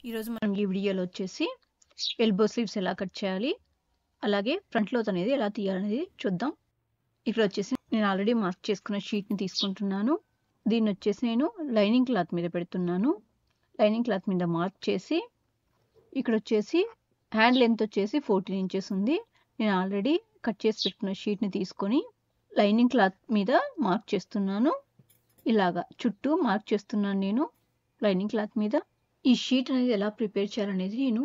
ఈరోజు మనం ఈ వీడియోలో వచ్చేసి ఎల్బో స్లీవ్స్ ఎలా కట్ చేయాలి, అలాగే ఫ్రంట్ లోత్ అనేది ఎలా తీయాలనేది చూద్దాం. ఇక్కడ వచ్చేసి నేను ఆల్రెడీ మార్క్ చేసుకున్న షీట్ని తీసుకుంటున్నాను. దీన్ని వచ్చేసి నేను లైనింగ్ క్లాత్ మీద పెడుతున్నాను. లైనింగ్ క్లాత్ మీద మార్క్ చేసి ఇక్కడ వచ్చేసి హ్యాండ్ లెంత్ వచ్చేసి 14 ఇంచెస్ ఉంది. నేను ఆల్రెడీ కట్ చేసి పెట్టుకున్న షీట్ని తీసుకొని లైనింగ్ క్లాత్ మీద మార్క్ చేస్తున్నాను. ఇలాగా చుట్టూ మార్క్ చేస్తున్నాను నేను లైనింగ్ క్లాత్ మీద. ఈ షీట్ అనేది ఎలా ప్రిపేర్ చేయాలనేది నేను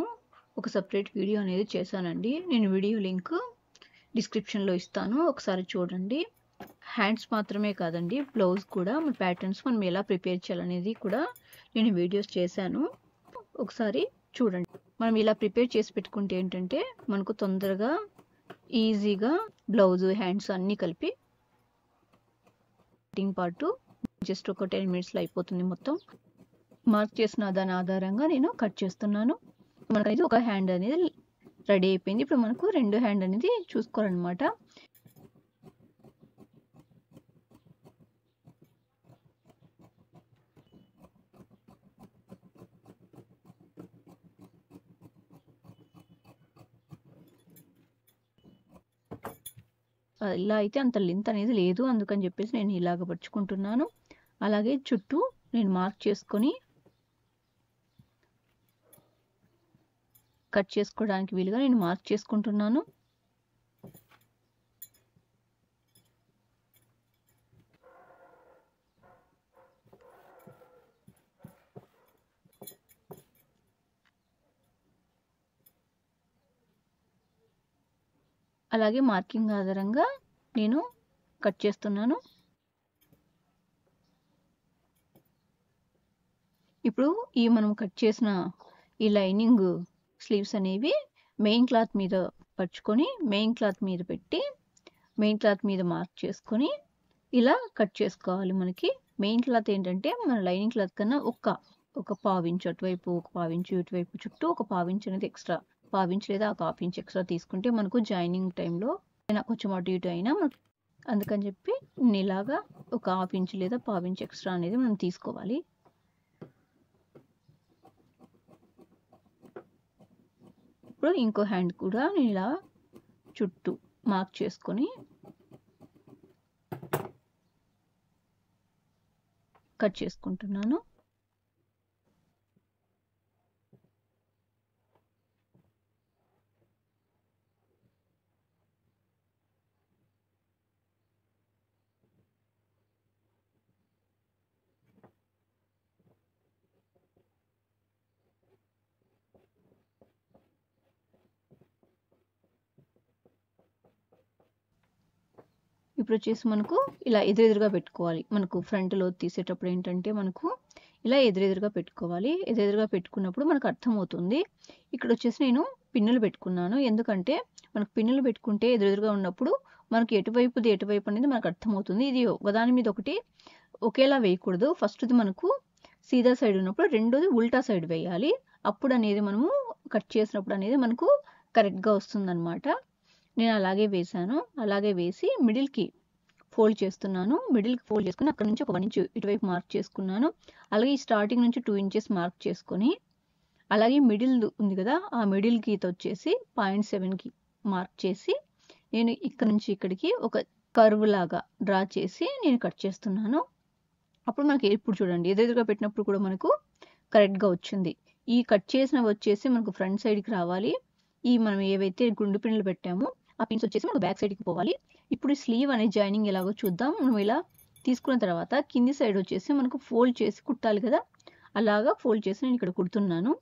ఒక సపరేట్ వీడియో అనేది చేశానండి. నేను వీడియో లింక్ డిస్క్రిప్షన్లో ఇస్తాను, ఒకసారి చూడండి. హ్యాండ్స్ మాత్రమే కాదండి, బ్లౌజ్ కూడా మన ప్యాటర్న్స్ మనం ఎలా ప్రిపేర్ చేయాలనేది కూడా నేను వీడియోస్ చేశాను, ఒకసారి చూడండి. మనం ఇలా ప్రిపేర్ చేసి పెట్టుకుంటే ఏంటంటే మనకు తొందరగా ఈజీగా బ్లౌజ్ హ్యాండ్స్ అన్నీ కలిపి కటింగ్ పార్ట్ జస్ట్ ఒక 10 మినిట్స్లో అయిపోతుంది. మొత్తం మార్క్ చేసిన దాని ఆధారంగా నేను కట్ చేస్తున్నాను. మనకైతే ఒక హ్యాండ్ అనేది రెడీ అయిపోయింది. ఇప్పుడు మనకు 2 హ్యాండ్ అనేది చూసుకోవాలన్నమాట. ఇలా అయితే అంత లెంత్ అనేది లేదు, అందుకని చెప్పేసి నేను ఇలాగ పరుచుకుంటున్నాను. అలాగే చుట్టూ నేను మార్క్ చేసుకొని కట్ చేసుకోవడానికి వీలుగా నేను మార్క్ చేసుకుంటున్నాను. అలాగే మార్కింగ్ ఆధారంగా నేను కట్ చేస్తున్నాను. ఇప్పుడు ఈ మనం కట్ చేసిన ఈ లైనింగ్ స్లీవ్స్ అనేవి మెయిన్ క్లాత్ మీద పరుచుకొని మెయిన్ క్లాత్ మీద పెట్టి మెయిన్ క్లాత్ మీద మార్క్ చేసుకొని ఇలా కట్ చేసుకోవాలి. మనకి మెయిన్ క్లాత్ ఏంటంటే మన లైనింగ్ క్లాత్ కన్నా ఒక పావించు అటువైపు, ఒక పావించు ఇటువైపు, చుట్టూ ఒక పావించు అనేది ఎక్స్ట్రా, పావించు లేదా ఒక హాఫ్ ఇంచ్ ఎక్స్ట్రా తీసుకుంటే మనకు జాయినింగ్ టైంలో కొంచెం అటు ఇటు అయినా మనకు, అందుకని చెప్పి నేను ఇలాగా ఒక హాఫ్ ఇంచ్ లేదా పావించు ఎక్స్ట్రా అనేది మనం తీసుకోవాలి. ఇప్పుడు ఇంకో హ్యాండ్ కూడా నేను ఇలా చుట్టూ మార్క్ చేసుకొని కట్ చేసుకుంటున్నాను. ఇప్పుడు వచ్చేసి మనకు ఇలా ఎదురెదురుగా పెట్టుకోవాలి. మనకు ఫ్రంట్లో తీసేటప్పుడు ఏంటంటే మనకు ఇలా ఎదురెదురుగా పెట్టుకోవాలి. ఎదురెదురుగా పెట్టుకున్నప్పుడు మనకు అర్థమవుతుంది. ఇక్కడ వచ్చేసి నేను పిన్నులు పెట్టుకున్నాను, ఎందుకంటే మనకు పిన్నులు పెట్టుకుంటే ఎదురెదురుగా ఉన్నప్పుడు మనకి ఎటువైపుది ఎటువైపు అనేది మనకు అర్థమవుతుంది. ఇది ఒకదాని మీద ఒకటి ఒకేలా వేయకూడదు. ఫస్ట్ది మనకు సీదా సైడ్ ఉన్నప్పుడు రెండోది ఉల్టా సైడ్ వేయాలి. అప్పుడు అనేది మనము కట్ చేసినప్పుడు అనేది మనకు కరెక్ట్గా వస్తుంది అన్నమాట. నేను అలాగే వేసాను. అలాగే వేసి మిడిల్కి ఫోల్డ్ చేస్తున్నాను. మిడిల్కి ఫోల్డ్ చేసుకుని అక్కడ నుంచి ఒక 1 ఇంచ్ ఇటువైపు మార్క్ చేసుకున్నాను. అలాగే ఈ స్టార్టింగ్ నుంచి 2 ఇంచెస్ మార్క్ చేసుకొని అలాగే మిడిల్ ఉంది కదా, ఆ మిడిల్ గీత వచ్చేసి 0.7కి మార్క్ చేసి నేను ఇక్కడ నుంచి ఇక్కడికి ఒక కర్వ్ లాగా డ్రా చేసి నేను కట్ చేస్తున్నాను. అప్పుడు మనకి ఇప్పుడు చూడండి ఎదురుగా పెట్టినప్పుడు కూడా మనకు కరెక్ట్గా వచ్చింది. ఈ కట్ చేసినవి వచ్చేసి మనకు ఫ్రంట్ సైడ్కి రావాలి. ఈ మనం ఏవైతే గుండు పిన్నులు పెట్టామో ఆ పిన్స్ వచ్చేసి మనకు బ్యాక్ సైడ్కి పోవాలి. ఇప్పుడు స్లీవ్ అనే జాయినింగ్ ఎలాగో చూద్దాం. మనం ఇలా తీసుకున్న తర్వాత కింది సైడ్ వచ్చేసి మనకు ఫోల్డ్ చేసి కుట్టాలి కదా, అలాగా ఫోల్డ్ చేసి నేను ఇక్కడ కుడుతున్నాను.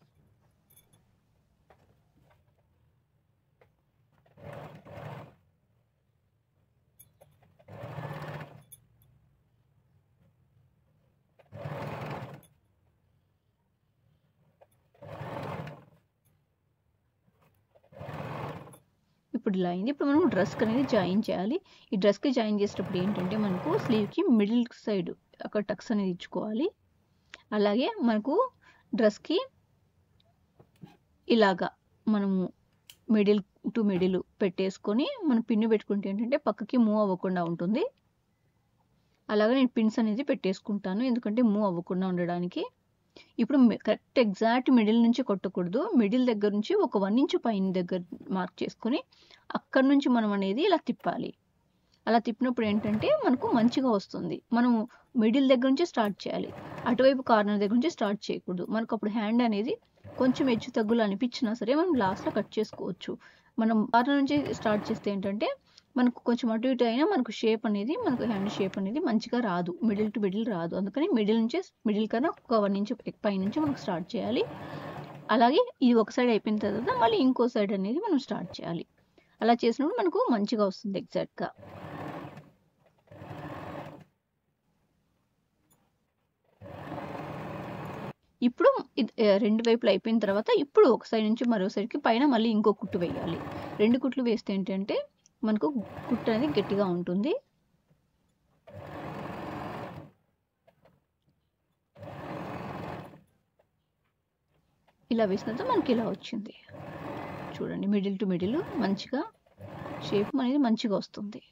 ఇప్పుడు ఇలా అయింది. ఇప్పుడు మనం డ్రెస్కి అనేది జాయిన్ చేయాలి. ఈ డ్రెస్కి జాయిన్ చేసేటప్పుడు ఏంటంటే మనకు స్లీవ్కి మిడిల్ సైడ్ అక్కడ టక్స్ అనేది ఇచ్చుకోవాలి. అలాగే మనకు డ్రెస్కి ఇలాగా మనము మిడిల్ టు మిడిల్ పెట్టేసుకొని మనం పిన్ను పెట్టుకుంటే ఏంటంటే పక్కకి మూవ్ అవ్వకుండా ఉంటుంది. అలాగే నేను పిన్స్ అనేది పెట్టేసుకుంటాను, ఎందుకంటే మూవ్ అవ్వకుండా ఉండడానికి. ఇప్పుడు కరెక్ట్ ఎగ్జాక్ట్ మిడిల్ నుంచి కొట్టకూడదు. మిడిల్ దగ్గర నుంచి ఒక 1 ఇంచ్ పైన దగ్గర మార్క్ చేసుకొని అక్కడి నుంచి మనం అనేది ఇలా తిప్పాలి. అలా తిప్పినప్పుడు ఏంటంటే మనకు మంచిగా వస్తుంది. మనం మిడిల్ దగ్గర నుంచి స్టార్ట్ చేయాలి. అటువైపు కార్నర్ దగ్గర నుంచి స్టార్ట్ చేయకూడదు. మనకు అప్పుడు హ్యాండ్ అనేది కొంచెం హెచ్చు తగ్గులు అనిపించినా సరే మనం లాస్ట్లో కట్ చేసుకోవచ్చు. మనం కార్నర్ నుంచి స్టార్ట్ చేస్తే ఏంటంటే మనకు కొంచెం అటు ఇటు అయినా మనకు షేప్ అనేది మనకు హ్యాండ్ షేప్ అనేది మంచిగా రాదు. మిడిల్ టు మిడిల్ రాదు. అందుకని మిడిల్ కన్నా ఒక 1 ఇంచ్ పై నుంచి మనకు స్టార్ట్ చేయాలి. అలాగే ఇది ఒక సైడ్ అయిపోయిన తర్వాత మళ్ళీ ఇంకో సైడ్ అనేది మనం స్టార్ట్ చేయాలి. అలా చేసినప్పుడు మనకు మంచిగా వస్తుంది ఎగ్జాక్ట్గా. ఇప్పుడు రెండు వైపులు అయిపోయిన తర్వాత ఇప్పుడు ఒక సైడ్ నుంచి మరో సైడ్కి పైన మళ్ళీ ఇంకో కుట్టు వేయాలి. 2 కుట్లు వేస్తే ఏంటంటే మనకు కుట్టు అనేది గట్టిగా ఉంటుంది. ఇలా వేసిన తర్వాత మనకి ఇలా వచ్చింది చూడండి. మిడిల్ టు మిడిల్ మంచిగా షేప్ అనేది మంచిగా వస్తుంది.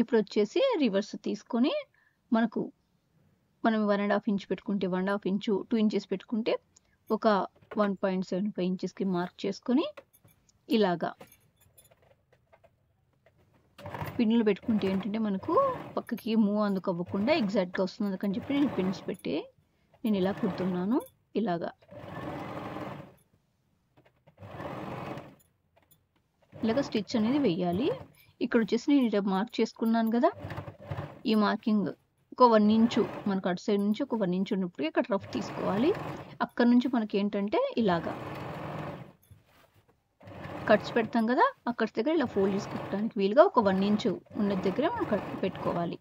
ఇప్పుడు వచ్చేసి రివర్స్ తీసుకొని మనం 1.5 ఇంచ్ పెట్టుకుంటే 1.5 ఇంచు, 2 ఇంచెస్ పెట్టుకుంటే ఒక 1.75 ఇంచెస్కి మార్క్ చేసుకొని ఇలాగా పిన్నులు పెట్టుకుంటే ఏంటంటే మనకు పక్కకి మూవ్ అందుకు అవ్వకుండా ఎగ్జాక్ట్గా వస్తుంది. అందుకని చెప్పి నేను పిన్స్ పెట్టి నేను ఇలా కుడుతున్నాను. ఇలాగ స్టిచ్ అనేది వెయ్యాలి. ఇక్కడ వచ్చేసి నేను ఇలా మార్క్ చేసుకున్నాను కదా, ఈ మార్కింగ్ ఒక 1 ఇంచు మనకు అటు సైడ్ నుంచి ఒక 1 ఇంచు ఉన్నప్పుడు ఇక్కడ రఫ్ తీసుకోవాలి. అక్కడ నుంచి మనకి ఏంటంటే ఇలాగా కట్స్ పెడతాం కదా, అక్కడ దగ్గర ఇలా ఫోల్డ్ చేసుకోవడానికి వీలుగా ఒక 1 ఇంచు ఉన్న దగ్గర మనం కట్ పెట్టుకోవాలి.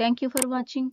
Thank you for watching.